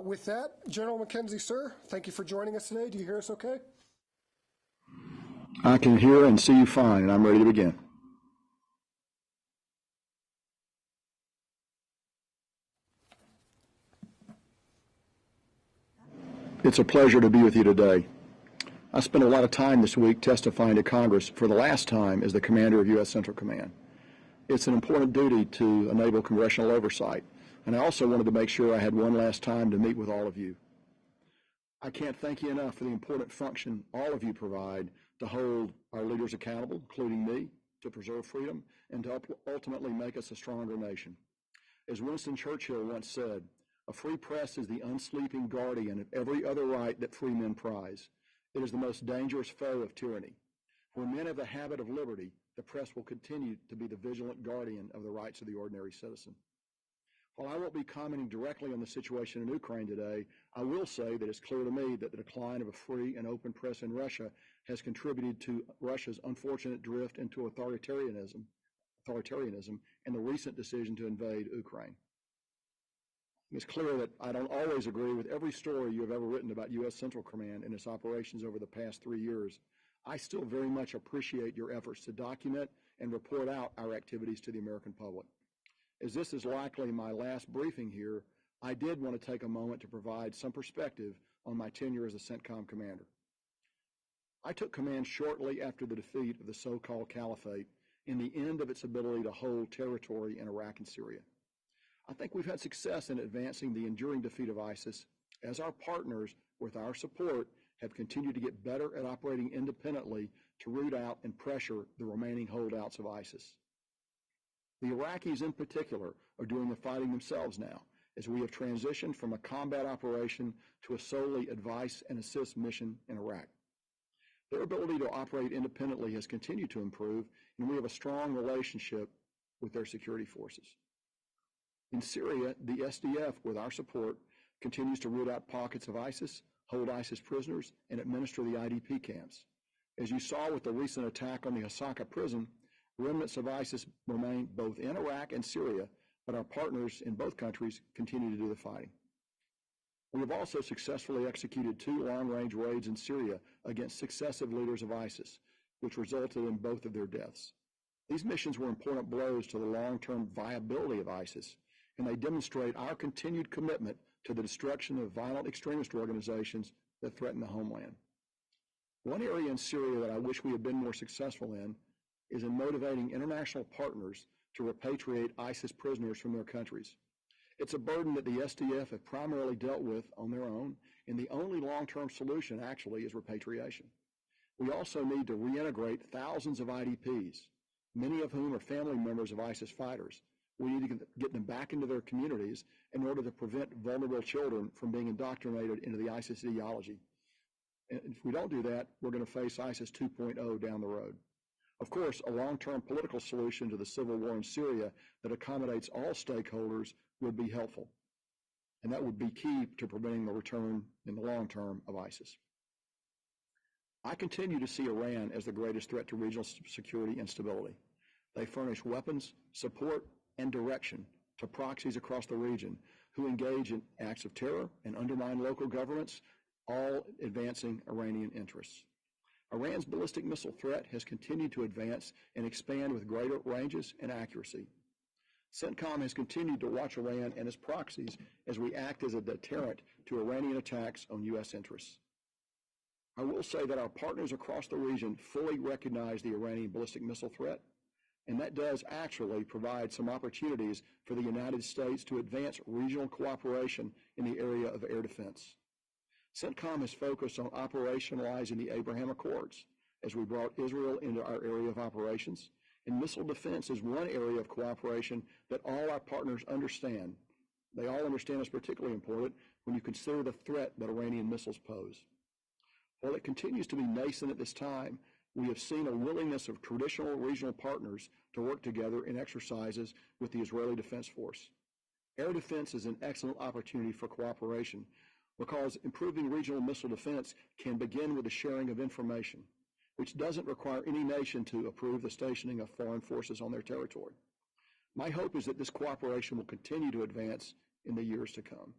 With that, General McKenzie, sir, thank you for joining us today. Do you hear us okay? I can hear and see you fine, and I'm ready to begin. It's a pleasure to be with you today. I spent a lot of time this week testifying to Congress for the last time as the commander of U.S. Central Command. It's an important duty to enable congressional oversight, and I also wanted to make sure I had one last time to meet with all of you. I can't thank you enough for the important function all of you provide to hold our leaders accountable, including me, to preserve freedom, and to ultimately make us a stronger nation. As Winston Churchill once said, a free press is the unsleeping guardian of every other right that free men prize. It is the most dangerous foe of tyranny. When men have the habit of liberty, the press will continue to be the vigilant guardian of the rights of the ordinary citizen. While I won't be commenting directly on the situation in Ukraine today, I will say that it's clear to me that the decline of a free and open press in Russia has contributed to Russia's unfortunate drift into authoritarianism and the recent decision to invade Ukraine. It's clear that I don't always agree with every story you have ever written about U.S. Central Command and its operations over the past 3 years. I still very much appreciate your efforts to document and report out our activities to the American public. As this is likely my last briefing here, I did want to take a moment to provide some perspective on my tenure as a CENTCOM commander. I took command shortly after the defeat of the so-called caliphate and the end of its ability to hold territory in Iraq and Syria. I think we've had success in advancing the enduring defeat of ISIS as our partners, with our support, have continued to get better at operating independently to root out and pressure the remaining holdouts of ISIS. The Iraqis in particular are doing the fighting themselves now, as we have transitioned from a combat operation to a solely advice and assist mission in Iraq. Their ability to operate independently has continued to improve, and we have a strong relationship with their security forces. In Syria, the SDF, with our support, continues to root out pockets of ISIS, hold ISIS prisoners, and administer the IDP camps. As you saw with the recent attack on the Hasaka prison, remnants of ISIS remain both in Iraq and Syria, but our partners in both countries continue to do the fighting. We have also successfully executed 2 long-range raids in Syria against successive leaders of ISIS, which resulted in both of their deaths. These missions were important blows to the long-term viability of ISIS, and they demonstrate our continued commitment to the destruction of violent extremist organizations that threaten the homeland. One area in Syria that I wish we had been more successful in is in motivating international partners to repatriate ISIS prisoners from their countries. It's a burden that the SDF have primarily dealt with on their own, and the only long-term solution actually is repatriation. We also need to reintegrate thousands of IDPs, many of whom are family members of ISIS fighters. We need to get them back into their communities in order to prevent vulnerable children from being indoctrinated into the ISIS ideology. And if we don't do that, we're going to face ISIS 2.0 down the road. Of course, a long-term political solution to the civil war in Syria that accommodates all stakeholders would be helpful. And that would be key to preventing the return in the long term of ISIS. I continue to see Iran as the greatest threat to regional security and stability. They furnish weapons, support, and direction to proxies across the region who engage in acts of terror and undermine local governments, all advancing Iranian interests. Iran's ballistic missile threat has continued to advance and expand with greater ranges and accuracy. CENTCOM has continued to watch Iran and its proxies as we act as a deterrent to Iranian attacks on U.S. interests. I will say that our partners across the region fully recognize the Iranian ballistic missile threat, and that does actually provide some opportunities for the United States to advance regional cooperation in the area of air defense. CENTCOM has focused on operationalizing the Abraham Accords as we brought Israel into our area of operations, and missile defense is one area of cooperation that all our partners understand. They all understand it's particularly important when you consider the threat that Iranian missiles pose. While it continues to be nascent at this time, we have seen a willingness of traditional regional partners to work together in exercises with the Israeli Defense Force. Air defense is an excellent opportunity for cooperation because improving regional missile defense can begin with the sharing of information, which doesn't require any nation to approve the stationing of foreign forces on their territory. My hope is that this cooperation will continue to advance in the years to come.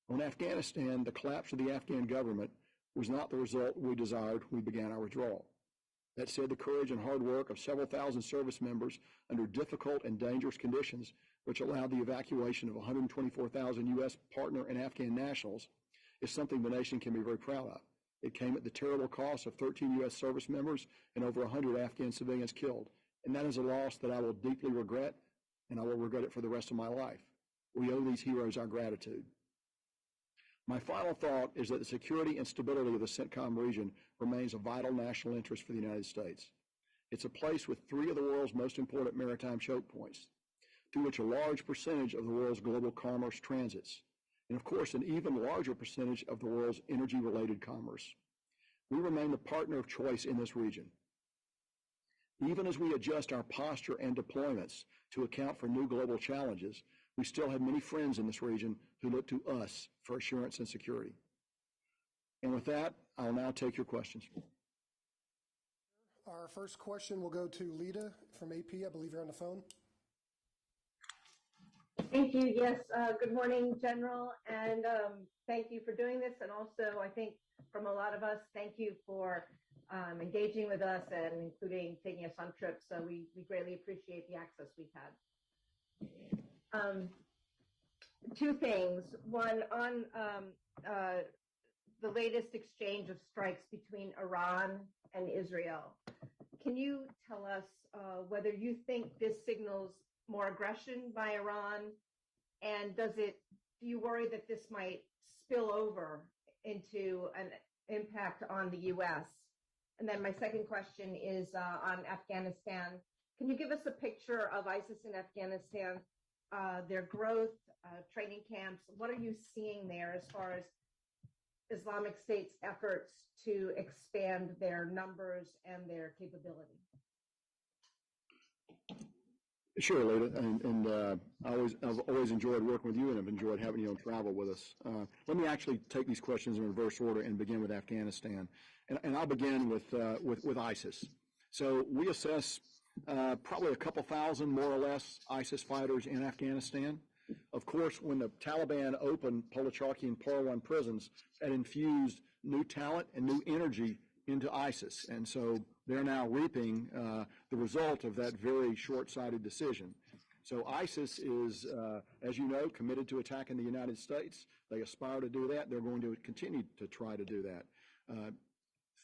On Afghanistan, the collapse of the Afghan government was not the result we desired when we began our withdrawal. That said, the courage and hard work of several thousand service members under difficult and dangerous conditions, which allowed the evacuation of 124,000 U.S. partner and Afghan nationals, is something the nation can be very proud of. It came at the terrible cost of 13 U.S. service members and over 100 Afghan civilians killed. And that is a loss that I will deeply regret, and I will regret it for the rest of my life. We owe these heroes our gratitude. My final thought is that the security and stability of the CENTCOM region remains a vital national interest for the United States. It's a place with 3 of the world's most important maritime choke points, through which a large percentage of the world's global commerce transits, and of course an even larger percentage of the world's energy-related commerce. We remain the partner of choice in this region. Even as we adjust our posture and deployments to account for new global challenges, we still have many friends in this region who look to us for assurance and security. And with that, I'll now take your questions. Our first question will go to Lita from AP. I believe you're on the phone. Thank you. Yes. Good morning, General, and thank you for doing this. And also, I think from a lot of us, thank you for engaging with us and including taking us on trips. So we greatly appreciate the access we've had. 2 things. One, on the latest exchange of strikes between Iran and Israel. Can you tell us whether you think this signals more aggression by Iran, and do you worry that this might spill over into an impact on the U.S.? And then my second question is on Afghanistan. Can you give us a picture of ISIS in Afghanistan, their growth, training camps? What are you seeing there as far as Islamic State's efforts to expand their numbers and their capability? Sure, Lita, and I've always enjoyed working with you, and I've enjoyed having you on travel with us. Let me actually take these questions in reverse order and begin with Afghanistan, and I'll begin with ISIS. So we assess probably a couple thousand, more or less, ISIS fighters in Afghanistan. Of course, when the Taliban opened Pul-e-Charkhi and Parwan prisons, that infused new talent and new energy into ISIS. And so they're now reaping the result of that very short-sighted decision. So ISIS is, as you know, committed to attacking the United States. They aspire to do that. They're going to continue to try to do that.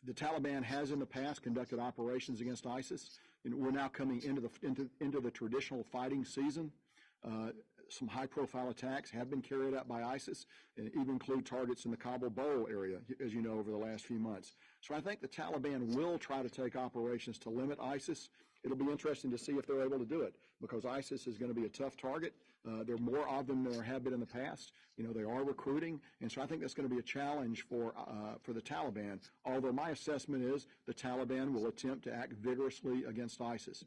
The Taliban has in the past conducted operations against ISIS. And we're now coming into the traditional fighting season. Some high-profile attacks have been carried out by ISIS, and even include targets in the Kabul Bowl area, as you know, over the last few months. So I think the Taliban will try to take operations to limit ISIS. It'll be interesting to see if they're able to do it, because ISIS is going to be a tough target. There are more of them than there have been in the past. You know, they are recruiting, and so I think that's going to be a challenge for the Taliban, although my assessment is the Taliban will attempt to act vigorously against ISIS.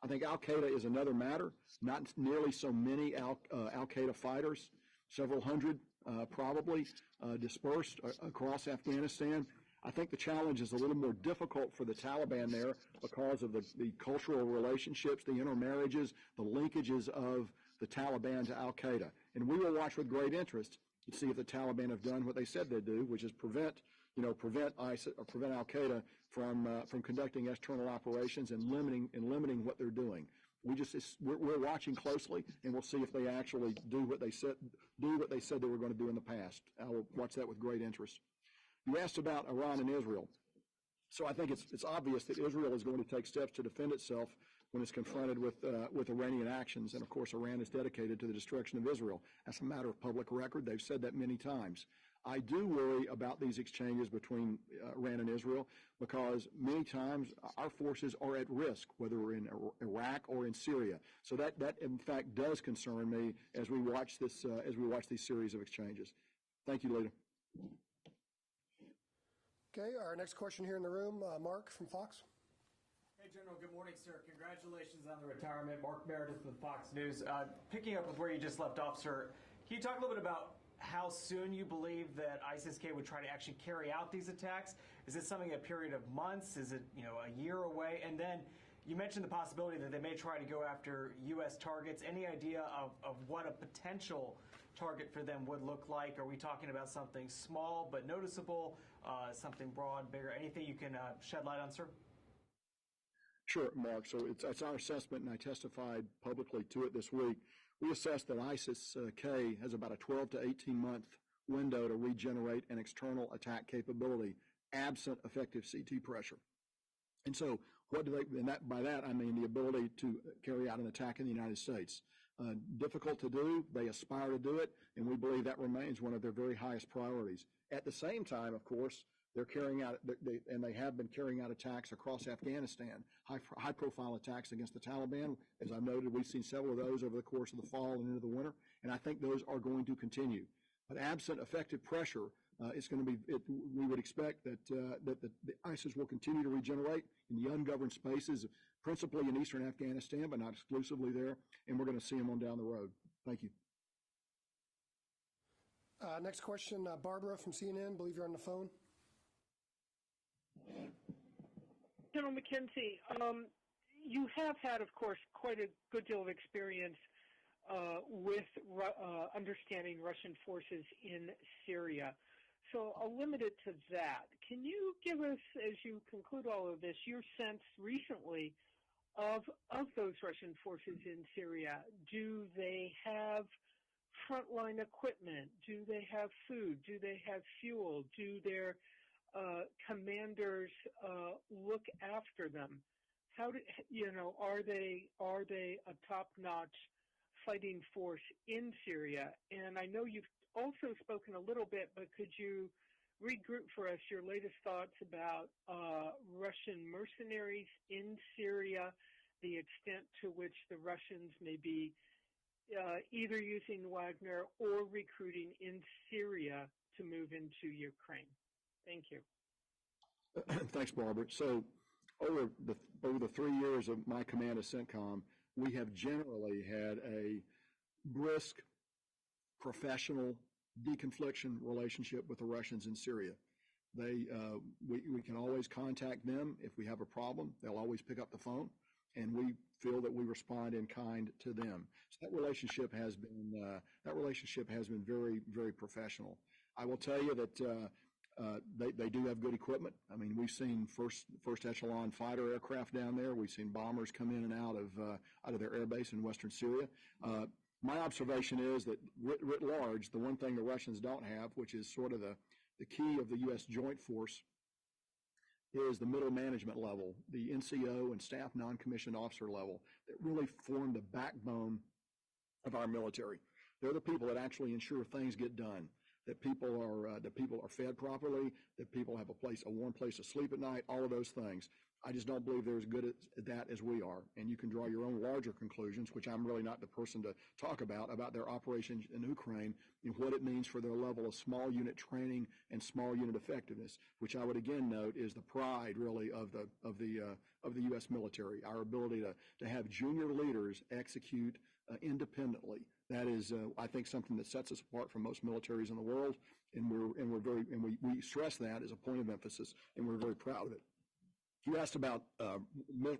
I think al-Qaeda is another matter. Not nearly so many al-Qaeda fighters, several hundred probably dispersed across Afghanistan. I think the challenge is a little more difficult for the Taliban there because of the cultural relationships, the intermarriages, the linkages of the Taliban to al-Qaeda. And we will watch with great interest to see if the Taliban have done what they said they'd do, which is prevent ISIS or prevent al-Qaeda from conducting external operations and limiting what they're doing. We're watching closely, and we'll see if they actually do what they said they were going to do in the past. I will watch that with great interest. You asked about Iran and Israel. So I think it's obvious that Israel is going to take steps to defend itself when it's confronted with Iranian actions. And of course, Iran is dedicated to the destruction of Israel. That's a matter of public record. They've said that many times. I do worry about these exchanges between Iran and Israel, because many times our forces are at risk, whether we're in Iraq or in Syria. So that in fact does concern me as we watch these series of exchanges. Thank you, Lita. Okay, our next question here in the room, Mark from Fox. Hey, General, good morning, sir. Congratulations on the retirement. Mark Meredith with Fox News. Picking up with where you just left off, sir, can you talk a little bit about how soon you believe that ISIS-K would try to actually carry out these attacks? Is it something a period of months? Is it, a year away? And then you mentioned the possibility that they may try to go after U.S. targets. Any idea of what a potential target for them would look like? Are we talking about something small but noticeable, something broad, bigger? Anything you can shed light on, sir? Sure, Mark. So it's our assessment, and I testified publicly to it this week. We assessed that ISIS-K has about a 12 to 18-month window to regenerate an external attack capability absent effective CT pressure. And so what do they, and that, by that I mean the ability to carry out an attack in the United States. Difficult to do, they aspire to do it, and we believe that remains one of their very highest priorities. At the same time, of course, they're carrying out, and they have been carrying out attacks across Afghanistan, high-profile attacks against the Taliban. As I've noted, we've seen several of those over the course of the fall and into the winter, and I think those are going to continue. But absent effective pressure, it's going to be. We would expect that the ISIS will continue to regenerate in the ungoverned spaces, principally in eastern Afghanistan, but not exclusively there. And we're going to see them on down the road. Thank you. Next question, Barbara from CNN. I believe you're on the phone. General McKenzie, you have had, of course, quite a good deal of experience with understanding Russian forces in Syria. So I'll limit it to that. Can you give us, as you conclude all of this, your sense recently of those Russian forces in Syria? Do they have frontline equipment? Do they have food? Do they have fuel? Do their commanders look after them? How do are they a top-notch fighting force in Syria? And I know you've also spoken a little bit, but could you regroup for us your latest thoughts about Russian mercenaries in Syria, the extent to which the Russians may be either using Wagner or recruiting in Syria to move into Ukraine? Thank you. Thanks, Barbara. So over the 3 years of my command of CENTCOM, we have generally had a brisk, professional deconfliction relationship with the Russians in Syria. We can always contact them if we have a problem. They'll always pick up the phone, and we feel that we respond in kind to them. So that relationship has been very, very professional. I will tell you that they do have good equipment. I mean, we've seen first echelon fighter aircraft down there. We've seen bombers come in and out of their air base in western Syria. My observation is that writ large, the one thing the Russians don't have, which is sort of the key of the U.S. joint force, is the middle management level, the NCO and staff non-commissioned officer level, that really form the backbone of our military. They're the people that actually ensure things get done, that people are fed properly, that people have a warm place to sleep at night, all of those things. I just don't believe they're as good at that as we are. And you can draw your own larger conclusions, which I'm really not the person to talk about their operations in Ukraine and what it means for their level of small unit training and small unit effectiveness, which I would again note is the pride really of the U.S. military, our ability to have junior leaders execute independently. That is, I think, something that sets us apart from most militaries in the world, and we stress that as a point of emphasis, and we're very proud of it. You asked about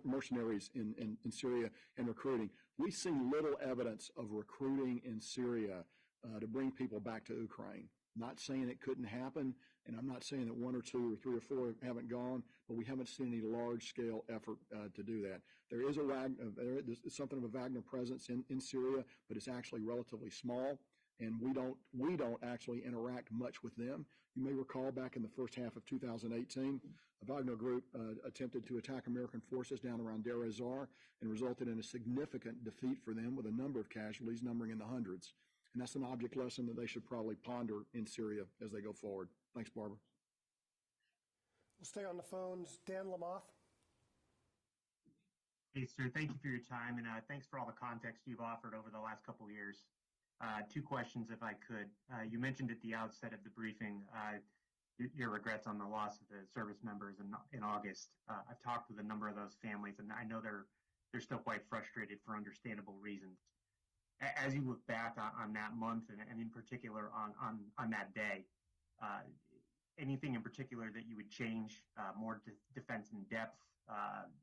mercenaries in Syria and recruiting. We've seen little evidence of recruiting in Syria to bring people back to Ukraine. Not saying it couldn't happen, and I'm not saying that one or two or three or four haven't gone, but we haven't seen any large-scale effort to do that. There is something of a Wagner presence in Syria, but it's actually relatively small, and we don't actually interact much with them. You may recall back in the first half of 2018, a Wagner group attempted to attack American forces down around Deir ez-Zor and resulted in a significant defeat for them with a number of casualties numbering in the hundreds. And that's an object lesson that they should probably ponder in Syria as they go forward. Thanks, Barbara. We'll stay on the phones. Dan Lamoth. Hey, sir. Thank you for your time, and thanks for all the context you've offered over the last couple of years. Two questions, if I could. You mentioned at the outset of the briefing your regrets on the loss of the service members in August. I've talked with a number of those families, and I know they're still quite frustrated for understandable reasons. As you look back on that month and in particular on that day, anything in particular that you would change, more defense in depth,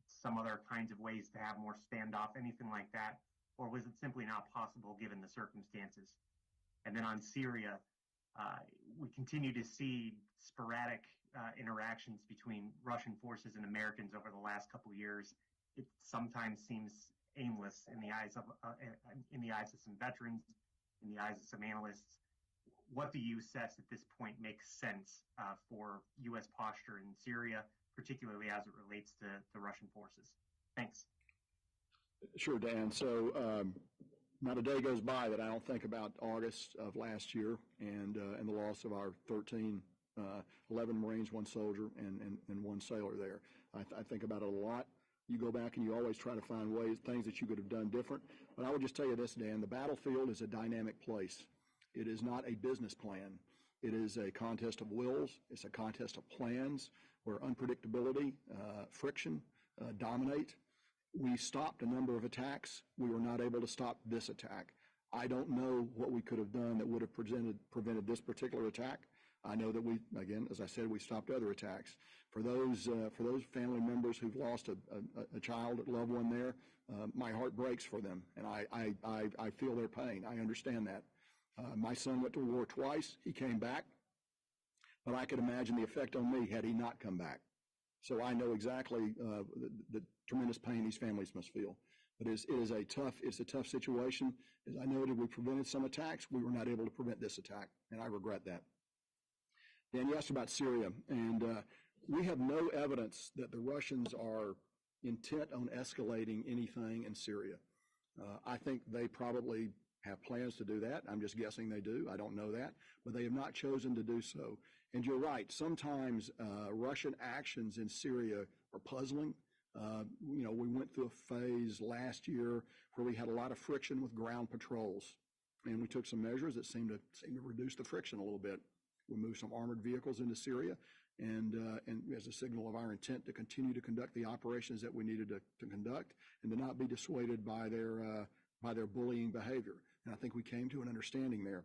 some other kinds of ways to have more standoff, anything like that? Or was it simply not possible given the circumstances? And then on Syria, we continue to see sporadic interactions between Russian forces and Americans over the last couple of years. It sometimes seems aimless in the eyes of some veterans, in the eyes of some analysts. What do you assess at this point makes sense for U.S. posture in Syria, particularly as it relates to the Russian forces? Thanks. Sure, Dan. So not a day goes by that I don't think about August of last year and the loss of our 11 Marines, one soldier, and one sailor there. I think about it a lot. You go back and you always try to find things that you could have done different. But I would just tell you this, Dan, the battlefield is a dynamic place. It is not a business plan. It is a contest of wills. It's a contest of plans where unpredictability, friction dominate. We stopped a number of attacks. We were not able to stop this attack. I don't know what we could have done that would have prevented this particular attack. I know that we, again, as I said, we stopped other attacks. For those family members who've lost a child, a loved one there, my heart breaks for them, and I feel their pain. I understand that. My son went to war twice. He came back, but I could imagine the effect on me had he not come back. So I know exactly the tremendous pain these families must feel. But it's a tough situation. As I noted, we prevented some attacks. We were not able to prevent this attack, and I regret that. Dan, you asked about Syria, and we have no evidence that the Russians are intent on escalating anything in Syria. I think they probably have plans to do that. I'm just guessing they do. I don't know that, but they have not chosen to do so. And you're right. Sometimes Russian actions in Syria are puzzling. We went through a phase last year where we had a lot of friction with ground patrols, and we took some measures that seemed to reduce the friction a little bit. We moved some armored vehicles into Syria, and as a signal of our intent to continue to conduct the operations that we needed to conduct, and to not be dissuaded by their bullying behavior. And I think we came to an understanding there.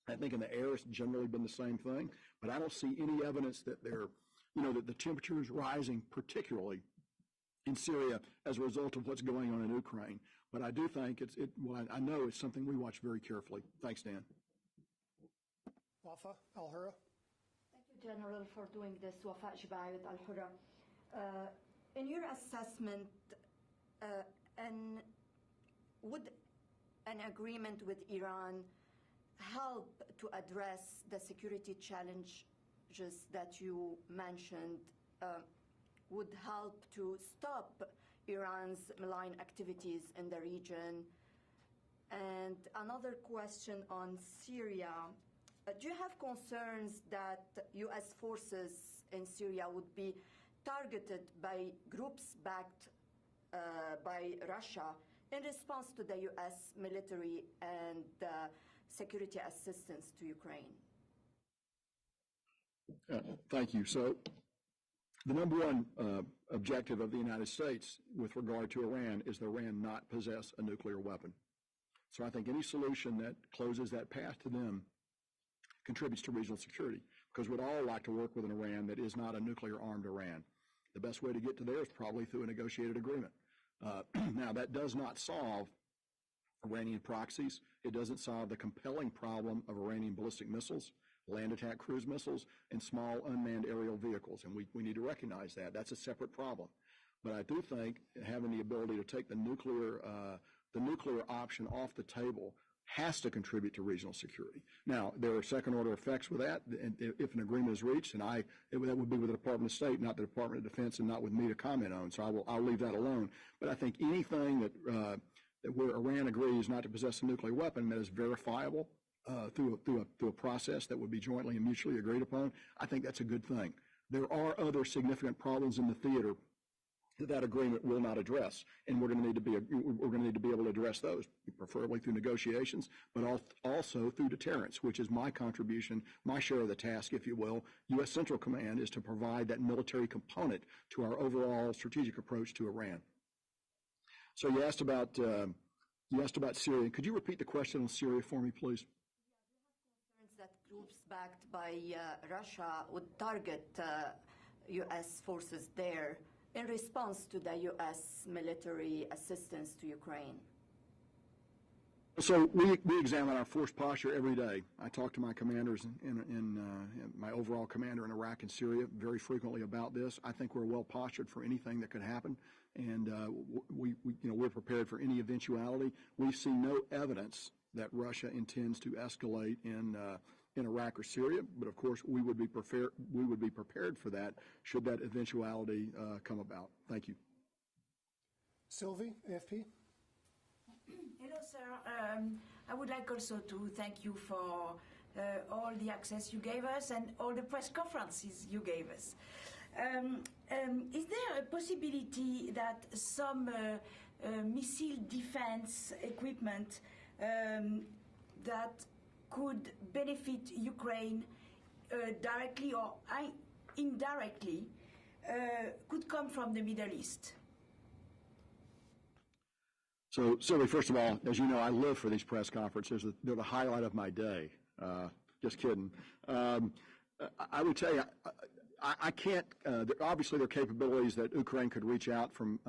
I think in the air it's generally been the same thing, but I don't see any evidence that that the temperature is rising, particularly in Syria as a result of what's going on in Ukraine. But I do think I know it's something we watch very carefully. Thanks, Dan. Wafa Al-Hurra. Thank you, General, for doing this. Wafa Jibayed Al-Hurra. In your assessment, would an agreement with Iran help to address the security challenges that you mentioned? Would help to stop Iran's malign activities in the region? And another question on Syria. Do you have concerns that U.S. forces in Syria would be targeted by groups backed by Russia in response to the U.S. military and security assistance to Ukraine? Thank you. So the number one objective of the United States with regard to Iran is that Iran not possess a nuclear weapon. So I think any solution that closes that path to them contributes to regional security, because we'd all like to work with an Iran that is not a nuclear-armed Iran. The best way to get to there is probably through a negotiated agreement. Now, that does not solve Iranian proxies. It doesn't solve the compelling problem of Iranian ballistic missiles, land attack cruise missiles, and small unmanned aerial vehicles, and we need to recognize that. That's a separate problem. But I do think having the ability to take the nuclear option off the table has to contribute to regional security. Now, there are second-order effects with that, and if an agreement is reached, and that would be with the Department of State, not the Department of Defense, and not with me to comment on. So I'll leave that alone. But I think anything that where Iran agrees not to possess a nuclear weapon that is verifiable through a process that would be jointly and mutually agreed upon, I think that's a good thing. There are other significant problems in the theater that agreement will not address, and we're going to need to be able to address those, preferably through negotiations, but also through deterrence, which is my contribution, my share of the task, if you will. U.S. Central Command is to provide that military component to our overall strategic approach to Iran. So you asked about Syria. Could you repeat the question on Syria for me, please? Yeah, do you have concerns that groups backed by Russia would target U.S. forces there in response to the U.S. military assistance to Ukraine? So we examine our force posture every day. I talk to my commanders in my overall commander in Iraq and Syria very frequently about this. I think we're well postured for anything that could happen, and we're prepared for any eventuality. We see no evidence that Russia intends to escalate in Iraq or Syria, but of course we would be prepared for that should that eventuality come about. Thank you. Sylvie, AFP. Hello, sir. I would like also to thank you for all the access you gave us and all the press conferences you gave us. Is there a possibility that some missile defense equipment that could benefit Ukraine directly or indirectly could come from the Middle East? So, Sylvie, first of all, as you know, I live for these press conferences. They're the highlight of my day. Just kidding. I would tell you, I can't. Obviously, there are capabilities that Ukraine could reach out from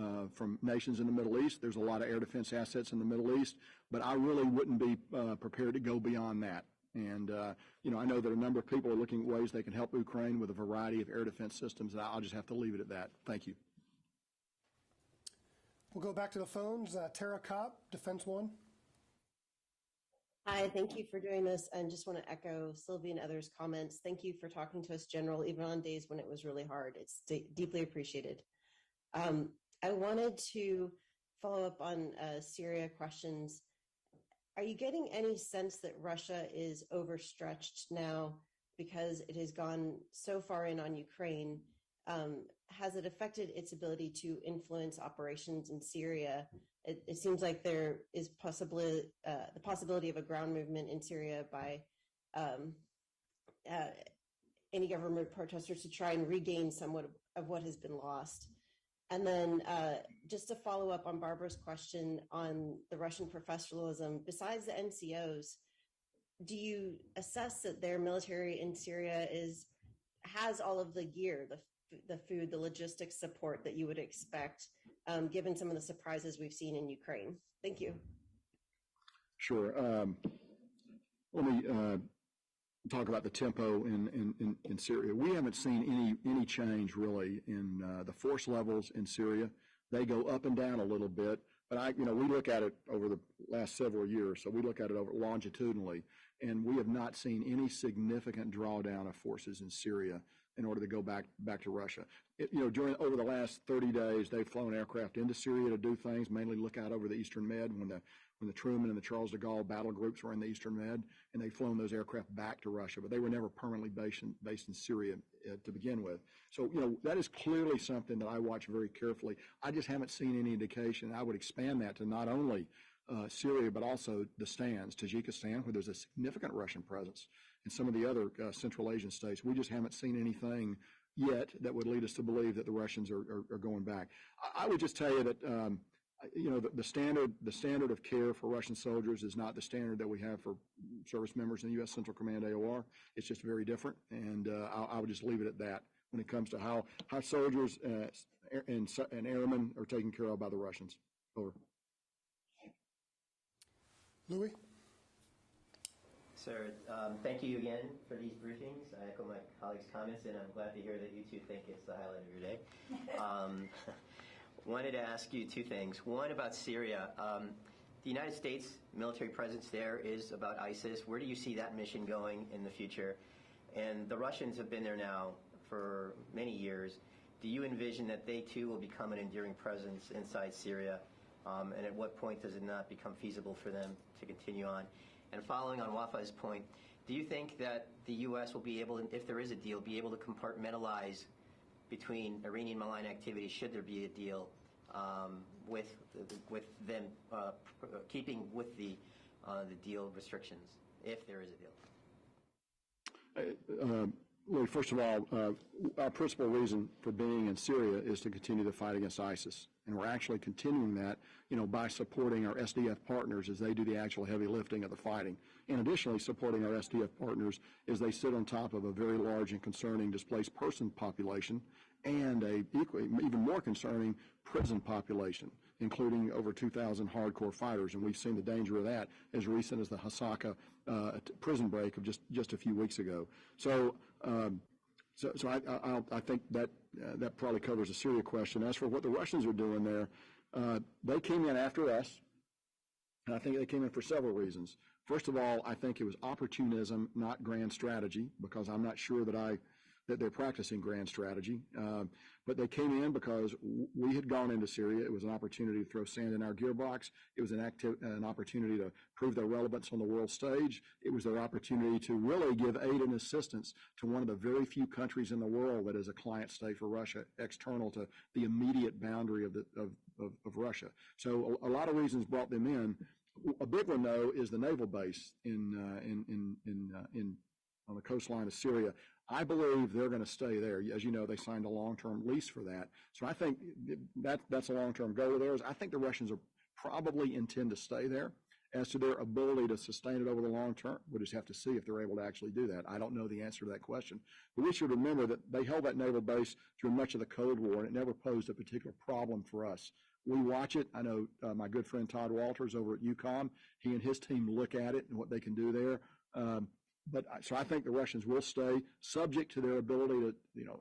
nations in the Middle East. There's a lot of air defense assets in the Middle East, but I really wouldn't be prepared to go beyond that. And I know that a number of people are looking at ways they can help Ukraine with a variety of air defense systems. And I'll just have to leave it at that. Thank you. We'll go back to the phones. Tara Kopp, Defense One. Hi, thank you for doing this, and just want to echo Sylvie and others' comments. Thank you for talking to us, General, even on days when it was really hard. It's deeply appreciated. I wanted to follow up on Syria questions. Are you getting any sense that Russia is overstretched now because it has gone so far in on Ukraine? Has it affected its ability to influence operations in Syria? It seems like there is possibly the possibility of a ground movement in Syria by any government protesters to try and regain somewhat of what has been lost. And then just to follow up on Barbara's question on the Russian professionalism, besides the NCOs, do you assess that their military in Syria has all of the gear, the food, the logistics support that you would expect, given some of the surprises we've seen in Ukraine? Thank you. Sure. Let me talk about the tempo in Syria. We haven't seen any change really in the force levels in Syria. They go up and down a little bit, but we look at it over the last several years. So we look at it over longitudinally, and we have not seen any significant drawdown of forces in Syria in order to go back to Russia. Over the last 30 days, they've flown aircraft into Syria to do things, mainly look out over the Eastern Med when the Truman and the Charles de Gaulle battle groups were in the Eastern Med, and they've flown those aircraft back to Russia, but they were never permanently based in Syria to begin with. So, that is clearly something that I watch very carefully. I just haven't seen any indication. I would expand that to not only Syria, but also the stands, Tajikistan, where there's a significant Russian presence, and some of the other Central Asian states. We just haven't seen anything yet that would lead us to believe that the Russians are going back. I would just tell you that the standard of care for Russian soldiers is not the standard that we have for service members in the U.S. Central Command AOR. It's just very different, and I would just leave it at that when it comes to how soldiers and airmen are taken care of by the Russians. Over. Louis? Sir, thank you again for these briefings. I echo my colleagues' comments, and I'm glad to hear that you two think it's the highlight of your day. Wanted to ask you two things. One about Syria. The United States military presence there is about ISIS. Where do you see that mission going in the future? And the Russians have been there now for many years. Do you envision that they too will become an enduring presence inside Syria? And at what point does it not become feasible for them to continue on? And following on Wafa's point, do you think that the U.S. will be able, if there is a deal, be able to compartmentalize between Iranian malign activity, should there be a deal, with them keeping with the deal restrictions, if there is a deal? Well, first of all, our principal reason for being in Syria is to continue the fight against ISIS. And we're actually continuing that, by supporting our SDF partners as they do the actual heavy lifting of the fighting. And additionally, supporting our SDF partners as they sit on top of a very large and concerning displaced person population and even more concerning prison population. including over 2,000 hardcore fighters, and we've seen the danger of that as recent as the Hasaka prison break of just a few weeks ago. So I think that probably covers the Syria question. As for what the Russians are doing there, they came in after us, and I think they came in for several reasons. First of all, I think it was opportunism, not grand strategy, because I'm not sure that they're practicing grand strategy. But they came in because we had gone into Syria. It was an opportunity to throw sand in our gearbox. It was an opportunity to prove their relevance on the world stage. It was their opportunity to really give aid and assistance to one of the very few countries in the world that is a client state for Russia, external to the immediate boundary of Russia. So a lot of reasons brought them in. A big one, though, is the naval base on the coastline of Syria. I believe they're going to stay there. As you know, they signed a long-term lease for that. So I think that's a long-term goal of theirs. I think the Russians probably intend to stay there. As to their ability to sustain it over the long term, we'll just have to see if they're able to actually do that. I don't know the answer to that question. But we should remember that they held that naval base through much of the Cold War, and it never posed a particular problem for us. We watch it. I know my good friend Todd Walters over at UCOM, he and his team look at it and what they can do there. So I think the Russians will stay, subject to their ability to,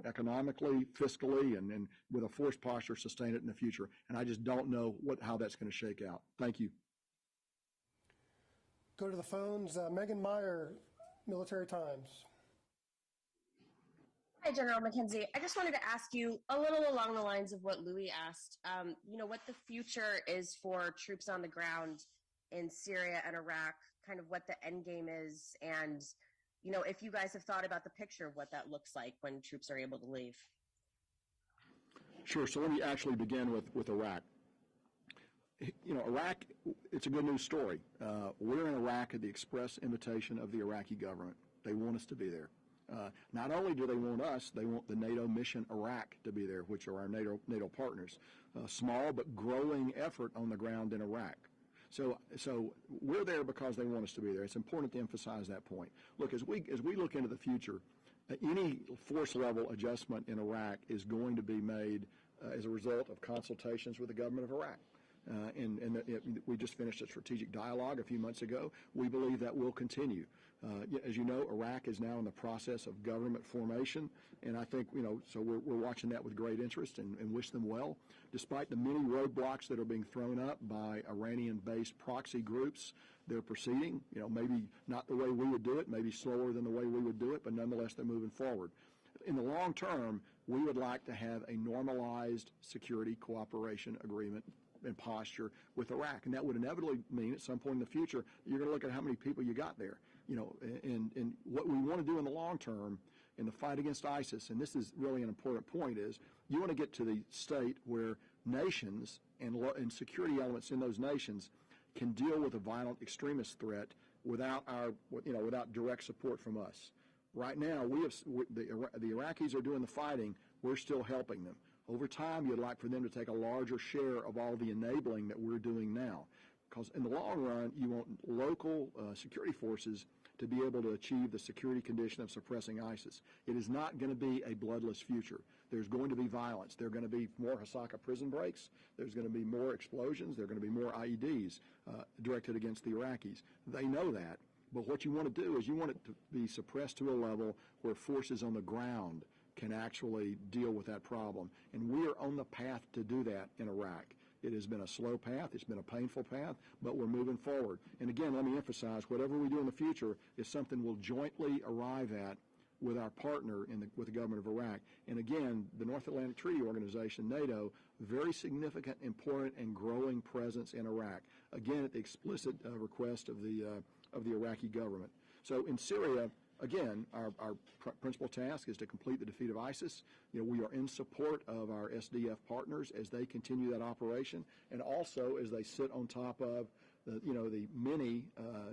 economically, fiscally, and with a force posture, sustain it in the future. And I just don't know how that's going to shake out. Thank you. Go to the phones. Megan Meyer, Military Times. Hi, General McKenzie. I just wanted to ask you a little along the lines of what Louis asked, what the future is for troops on the ground in Syria and Iraq, kind of what the end game is, and, if you guys have thought about the picture of what that looks like when troops are able to leave. Sure. So let me actually begin with Iraq. Iraq, it's a good news story. We're in Iraq at the express invitation of the Iraqi government. They want us to be there. Not only do they want us, they want the NATO mission Iraq to be there, which are our NATO partners. Small but growing effort on the ground in Iraq. So we're there because they want us to be there. It's important to emphasize that point. Look, as we look into the future, any force level adjustment in Iraq is going to be made as a result of consultations with the government of Iraq. We just finished a strategic dialogue a few months ago. We believe that will continue. As you know, Iraq is now in the process of government formation, and I think, so we're watching that with great interest and wish them well. Despite the many roadblocks that are being thrown up by Iranian-based proxy groups, they're proceeding, maybe not the way we would do it, maybe slower than the way we would do it, but nonetheless they're moving forward. In the long term, we would like to have a normalized security cooperation agreement and posture with Iraq. And that would inevitably mean at some point in the future, you're going to look at how many people you got there. And what we want to do in the long term in the fight against ISIS, and this is really an important point, is you want to get to the state where nations and security elements in those nations can deal with a violent extremist threat without without direct support from us. Right now, the Iraqis are doing the fighting. We're still helping them. Over time, you'd like for them to take a larger share of all the enabling that we're doing now. Because in the long run, you want local security forces to be able to achieve the security condition of suppressing ISIS. It is not going to be a bloodless future. There's going to be violence. There are going to be more Hasaka prison breaks. There's going to be more explosions. There are going to be more IEDs directed against the Iraqis. They know that. But what you want to do is you want it to be suppressed to a level where forces on the ground can actually deal with that problem. And we are on the path to do that in Iraq. It has been a slow path. It's been a painful path, but we're moving forward. And again, let me emphasize, whatever we do in the future is something we'll jointly arrive at with our partner with the government of Iraq. And again, the North Atlantic Treaty Organization, NATO, very significant, important, and growing presence in Iraq. Again, at the explicit request of the Iraqi government. So in Syria, again, our principal task is to complete the defeat of ISIS. We are in support of our SDF partners as they continue that operation, and also as they sit on top of the many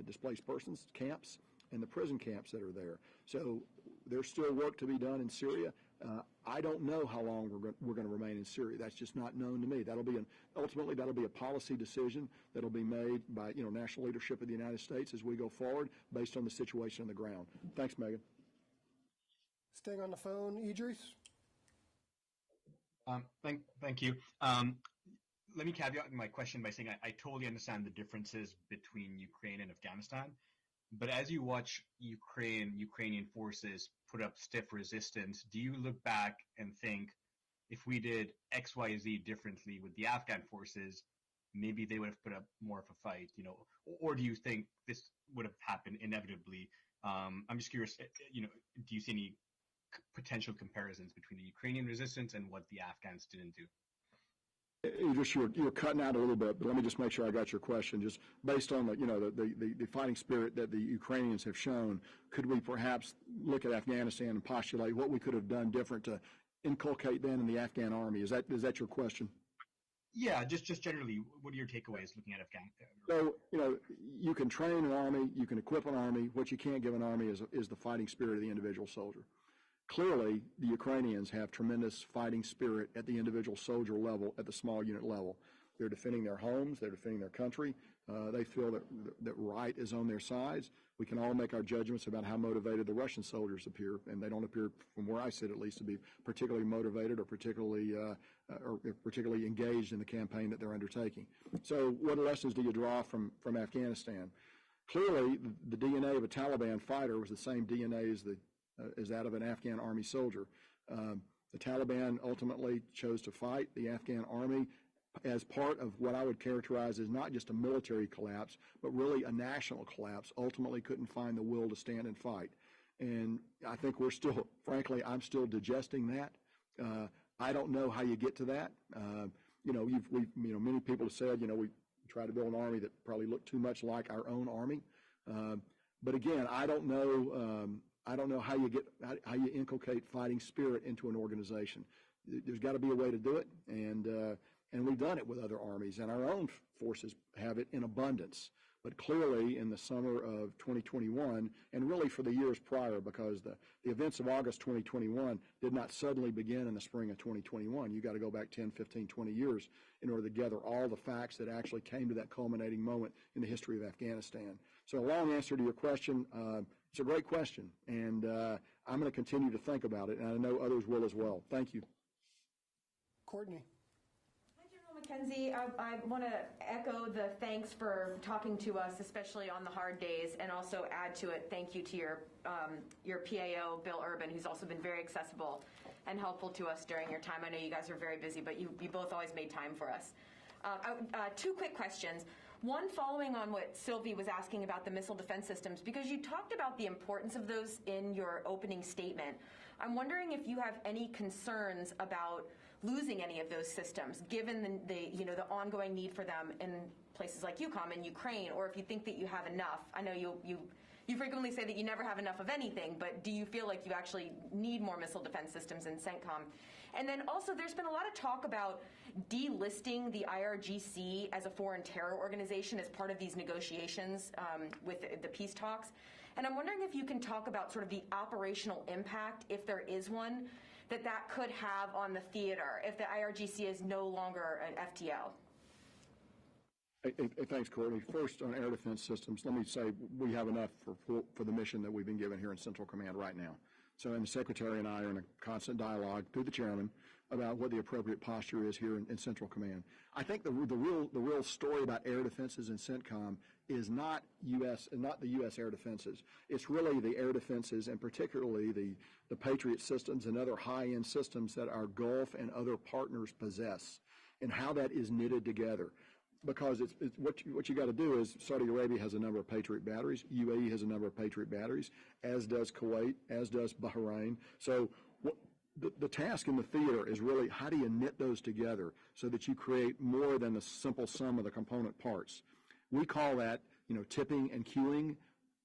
displaced persons camps and the prison camps that are there. So there's still work to be done in Syria. I don't know how long we're going to remain in Syria. That's just not known to me. Ultimately that'll be a policy decision that'll be made by national leadership of the United States as we go forward based on the situation on the ground. Thanks, Megan. Staying on the phone, Idris. Thank you. let me caveat my question by saying I totally understand the differences between Ukraine and Afghanistan. But as you watch Ukrainian forces put up stiff resistance, do you look back and think, if we did X, Y, Z differently with the Afghan forces, maybe they would have put up more of a fight, or do you think this would have happened inevitably? I'm just curious, do you see any potential comparisons between the Ukrainian resistance and what the Afghans didn't do? Idris, you're cutting out a little bit, but let me just make sure I got your question. Just based on the fighting spirit that the Ukrainians have shown, could we perhaps look at Afghanistan and postulate what we could have done different to inculcate then in the Afghan army? Is that your question? Yeah, just generally, what are your takeaways looking at Afghanistan? So, you can train an army, you can equip an army. What you can't give an army is the fighting spirit of the individual soldier. Clearly, the Ukrainians have tremendous fighting spirit at the individual soldier level, at the small unit level. They're defending their homes, they're defending their country. They feel that right is on their sides. We can all make our judgments about how motivated the Russian soldiers appear, and they don't appear, from where I sit at least, to be particularly motivated or particularly engaged in the campaign that they're undertaking. So what lessons do you draw from Afghanistan? Clearly, the DNA of a Taliban fighter was the same DNA as that of an Afghan army soldier. The Taliban ultimately chose to fight the Afghan army as part of what I would characterize as not just a military collapse, but really a national collapse. Ultimately couldn't find the will to stand and fight. And I think frankly, I'm still digesting that. I don't know how you get to that. Many people have said, we try to build an army that probably looked too much like our own army. But again, I don't know how you inculcate fighting spirit into an organization. There's got to be a way to do it, and we've done it with other armies, and our own forces have it in abundance. But clearly, in the summer of 2021, and really for the years prior, because the events of August 2021 did not suddenly begin in the spring of 2021. You got to go back 10, 15, 20 years in order to gather all the facts that actually came to that culminating moment in the history of Afghanistan. So a long answer to your question. It's a great question, and I'm going to continue to think about it, and I know others will as well. Thank you. Courtney. McKenzie, I want to echo the thanks for talking to us, especially on the hard days, and also add to it thank you to your PAO, Bill Urban, who's also been very accessible and helpful to us during your time. I know you guys are very busy, but you both always made time for us. Two quick questions. One, following on what Sylvie was asking about the missile defense systems, because you talked about the importance of those in your opening statement. I'm wondering if you have any concerns about losing any of those systems, given the ongoing need for them in places like EUCOM and Ukraine, or if you think that you have enough. I know you frequently say that you never have enough of anything, but do you feel like you actually need more missile defense systems in CENTCOM? And then also, there's been a lot of talk about delisting the IRGC as a foreign terror organization as part of these negotiations with the peace talks. And I'm wondering if you can talk about sort of the operational impact, if there is one, that could have on the theater if the IRGC is no longer an FTO. Hey, thanks, Courtney. First, on air defense systems, let me say we have enough for the mission that we've been given here in Central Command right now. So, and the Secretary and I are in a constant dialogue through the Chairman about what the appropriate posture is here in Central Command. I think the real story about air defenses in CENTCOM is not the U.S. air defenses. It's really the air defenses, and particularly the Patriot systems and other high-end systems that our Gulf and other partners possess, and how that is knitted together. Because it's what you got to do is Saudi Arabia has a number of Patriot batteries, UAE has a number of Patriot batteries, as does Kuwait, as does Bahrain. So the task in the theater is really how do you knit those together so that you create more than the simple sum of the component parts. We call that tipping and cueing,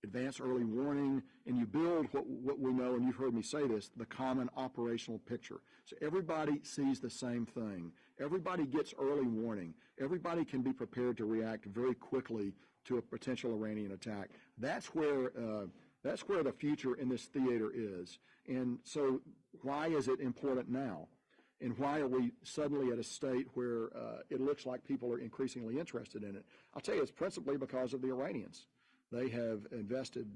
advanced early warning, and you build what we know, and you've heard me say this, the common operational picture. So everybody sees the same thing. Everybody gets early warning. Everybody can be prepared to react very quickly to a potential Iranian attack. That's where the future in this theater is. And so why is it important now? And why are we suddenly at a state where it looks like people are increasingly interested in it? I'll tell you, it's principally because of the Iranians. They have invested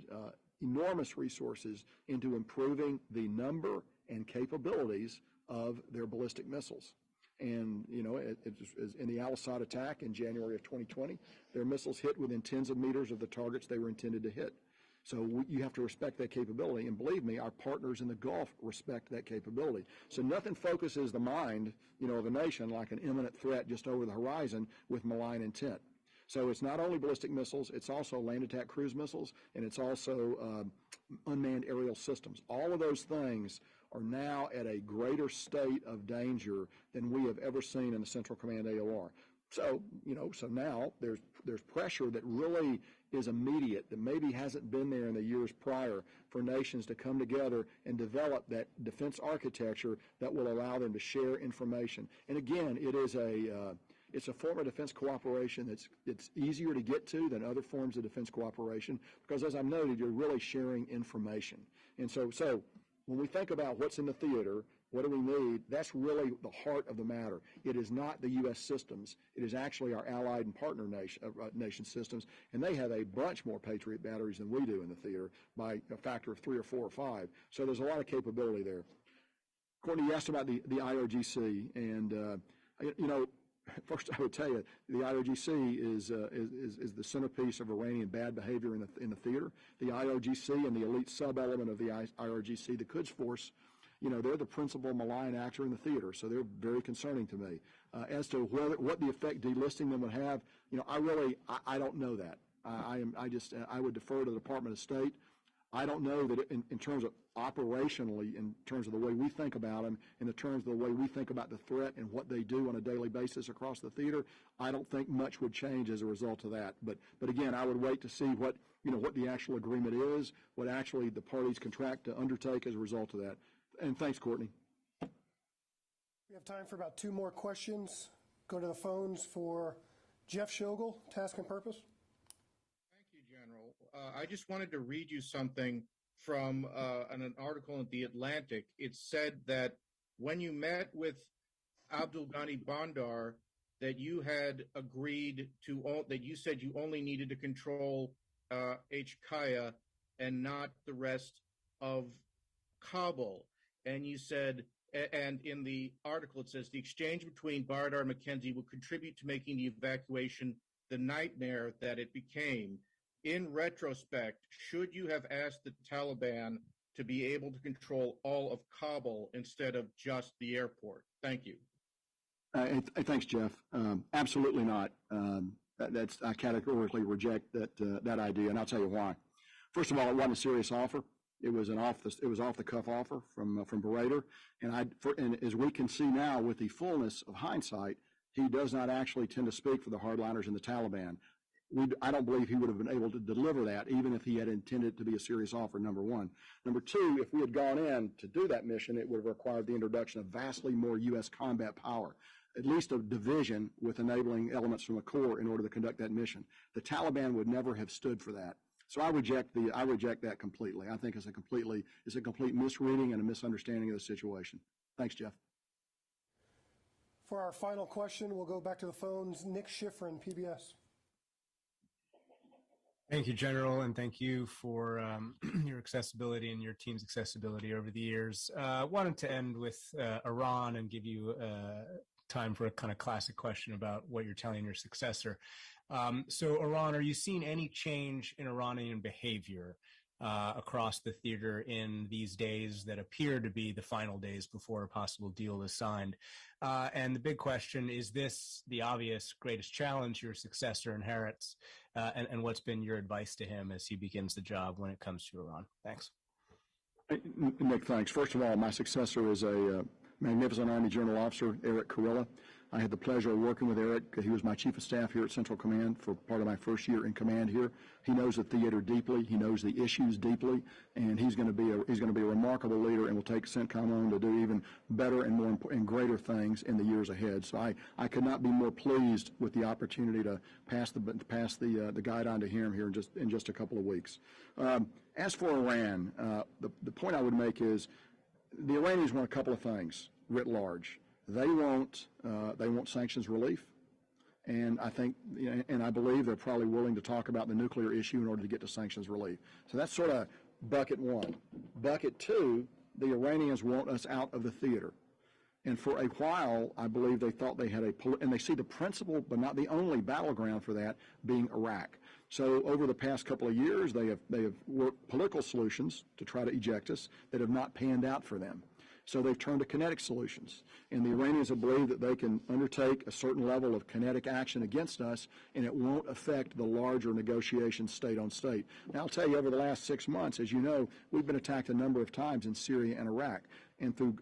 enormous resources into improving the number and capabilities of their ballistic missiles. And, in the Al-Assad attack in January of 2020, their missiles hit within tens of meters of the targets they were intended to hit. So you have to respect that capability. And believe me, our partners in the Gulf respect that capability. So nothing focuses the mind, of a nation like an imminent threat just over the horizon with malign intent. So it's not only ballistic missiles, it's also land attack cruise missiles, and it's also unmanned aerial systems. All of those things are now at a greater state of danger than we have ever seen in the Central Command AOR. So, so now there's pressure that really is immediate, that maybe hasn't been there in the years prior, for nations to come together and develop that defense architecture that will allow them to share information. And again, it's a form of defense cooperation it's easier to get to than other forms of defense cooperation, because as I've noted, you're really sharing information. And so when we think about what's in the theater, what do we need, that's really the heart of the matter. It is not the U.S. systems. It is actually our allied and partner nation systems, and they have a bunch more Patriot batteries than we do in the theater by a factor of 3 or 4 or 5. So there's a lot of capability there. Courtney, you asked about the IRGC, and, first, I would tell you, the IRGC is the centerpiece of Iranian bad behavior in the theater. The IRGC and the elite sub-element of the IRGC, the Quds Force, they're the principal malign actor in the theater, so they're very concerning to me. As to what the effect delisting them would have, I don't know that. I would defer to the Department of State. I don't know that in terms of operationally, in terms of the way we think about them, in the terms of the way we think about the threat and what they do on a daily basis across the theater, I don't think much would change as a result of that. But again, I would wait to see what the actual agreement is, what actually the parties contract to undertake as a result of that. And thanks, Courtney. We have time for about 2 more questions. Go to the phones for Jeff Shogel, Task and Purpose. Thank you, General. I just wanted to read you something from an article in The Atlantic. It said that when you met with Abdul Ghani Bandar, that you had agreed that you said you only needed to control HKIA and not the rest of Kabul. And you said, and in the article it says, the exchange between Bandar and McKenzie will contribute to making the evacuation the nightmare that it became. In retrospect, should you have asked the Taliban to be able to control all of Kabul instead of just the airport? Thank you. Thanks, Jeff. Absolutely not. I categorically reject that idea, and I'll tell you why. First of all, it wasn't a serious offer. It was off the cuff offer from Berater, and as we can see now with the fullness of hindsight, he does not actually tend to speak for the hardliners and the Taliban. I don't believe he would have been able to deliver that, even if he had intended it to be a serious offer, number one. Number two, if we had gone in to do that mission, it would have required the introduction of vastly more U.S. combat power, at least a division with enabling elements from the Corps in order to conduct that mission. The Taliban would never have stood for that. So I reject that completely. I think it's a complete misreading and a misunderstanding of the situation. Thanks, Jeff. For our final question, we'll go back to the phones. Nick Schifrin, PBS. Thank you, General, and thank you for your accessibility and your team's accessibility over the years. Wanted to end with Iran and give you time for a kind of classic question about what you're telling your successor. So, Iran, are you seeing any change in Iranian behavior across the theater in these days that appear to be the final days before a possible deal is signed? And the big question, is this the obvious greatest challenge your successor inherits? And what's been your advice to him as he begins the job when it comes to Iran? Thanks. Nick, thanks. First of all, my successor is a magnificent Army General Officer, Eric Kurilla. I had the pleasure of working with Eric. He was my Chief of Staff here at Central Command for part of my first year in command here. He knows the theater deeply. He knows the issues deeply, and he's going to be a remarkable leader, and will take CENTCOM on to do even better and more and greater things in the years ahead. So I could not be more pleased with the opportunity to pass the guide on to him here in just a couple of weeks. As for Iran, the point I would make is the Iranians want a couple of things writ large. They want sanctions relief, and I believe they're probably willing to talk about the nuclear issue in order to get to sanctions relief. So that's sort of bucket one. Bucket two, the Iranians want us out of the theater. And for a while, I believe they thought they had and they see the principal, but not the only battleground for that being Iraq. So over the past couple of years, they have worked political solutions to try to eject us that have not panned out for them. So they've turned to kinetic solutions. And the Iranians have believed that they can undertake a certain level of kinetic action against us, and it won't affect the larger negotiations state on state. Now, I'll tell you, over the last 6 months, as you know, we've been attacked a number of times in Syria and Iraq. And through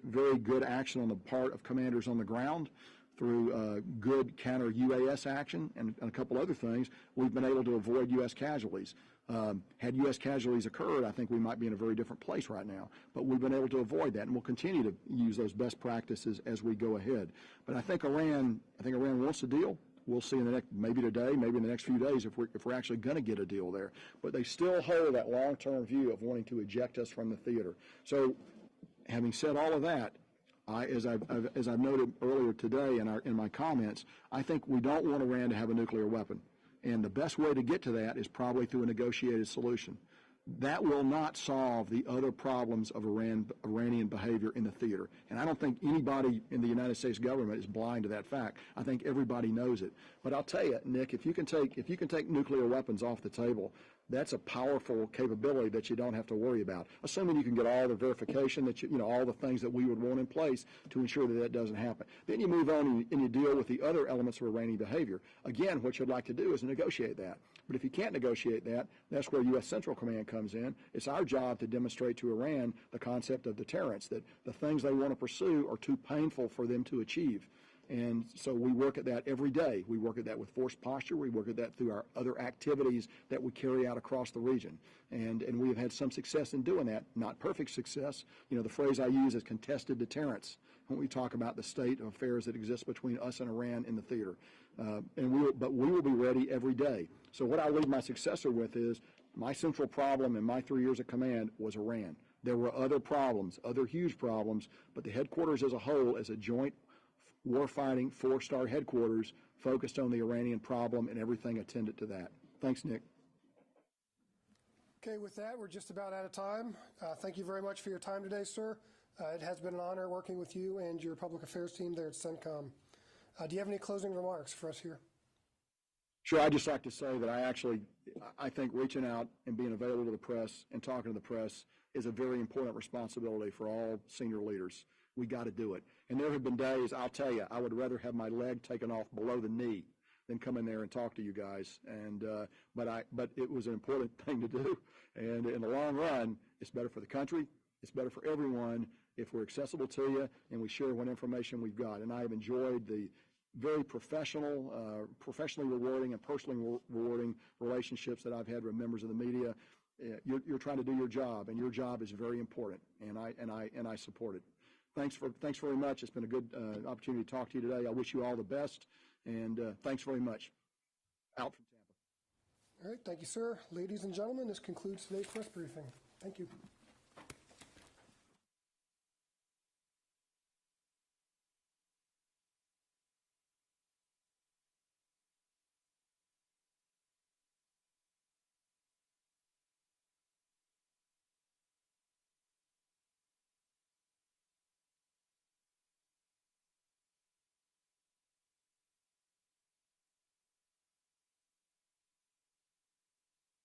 very good action on the part of commanders on the ground, through good counter-UAS action and a couple other things, we've been able to avoid U.S. casualties. Had U.S. casualties occurred, I think we might be in a very different place right now. But we've been able to avoid that, and we'll continue to use those best practices as we go ahead. But I think Iran wants a deal. We'll see in the next, maybe today, maybe in the next few days, if we're actually going to get a deal there. But they still hold that long-term view of wanting to eject us from the theater. So, having said all of that, as I've noted earlier today in my comments, I think we don't want Iran to have a nuclear weapon. And the best way to get to that is probably through a negotiated solution. That will not solve the other problems of Iranian behavior in the theater. And I don't think anybody in the United States government is blind to that fact. I think everybody knows it. But I'll tell you, Nick, if you can take nuclear weapons off the table, that's a powerful capability that you don't have to worry about, assuming you can get all the verification that all the things that we would want in place to ensure that that doesn't happen. Then you move on and you deal with the other elements of Iranian behavior. Again, what you'd like to do is negotiate that. But if you can't negotiate that, that's where U.S. Central Command comes in. It's our job to demonstrate to Iran the concept of deterrence, that the things they want to pursue are too painful for them to achieve. And so we work at that every day. We work at that with force posture. We work at that through our other activities that we carry out across the region. And we have had some success in doing that. Not perfect success. The phrase I use is contested deterrence when we talk about the state of affairs that exists between us and Iran in the theater. But we will be ready every day. So what I leave my successor with is my central problem in my 3 years of command was Iran. There were other problems, other huge problems, but the headquarters as a whole, as a joint warfighting four-star headquarters, focused on the Iranian problem and everything attendant to that. Thanks, Nick. Okay, with that, we're just about out of time. Thank you very much for your time today, sir. It has been an honor working with you and your public affairs team there at CENTCOM. Do you have any closing remarks for us here? Sure. I'd just like to say that I think reaching out and being available to the press and talking to the press is a very important responsibility for all senior leaders. We got to do it. And there have been days, I'll tell you, I would rather have my leg taken off below the knee than come in there and talk to you guys. And but it was an important thing to do. And in the long run, it's better for the country. It's better for everyone if we're accessible to you and we share what information we've got. And I have enjoyed the very professionally rewarding and personally rewarding relationships that I've had with members of the media. You're trying to do your job, and your job is very important, and I support it. Thanks very much. It's been a good opportunity to talk to you today. I wish you all the best, and thanks very much. Out from Tampa. All right, thank you, sir. Ladies and gentlemen, this concludes today's press briefing. Thank you.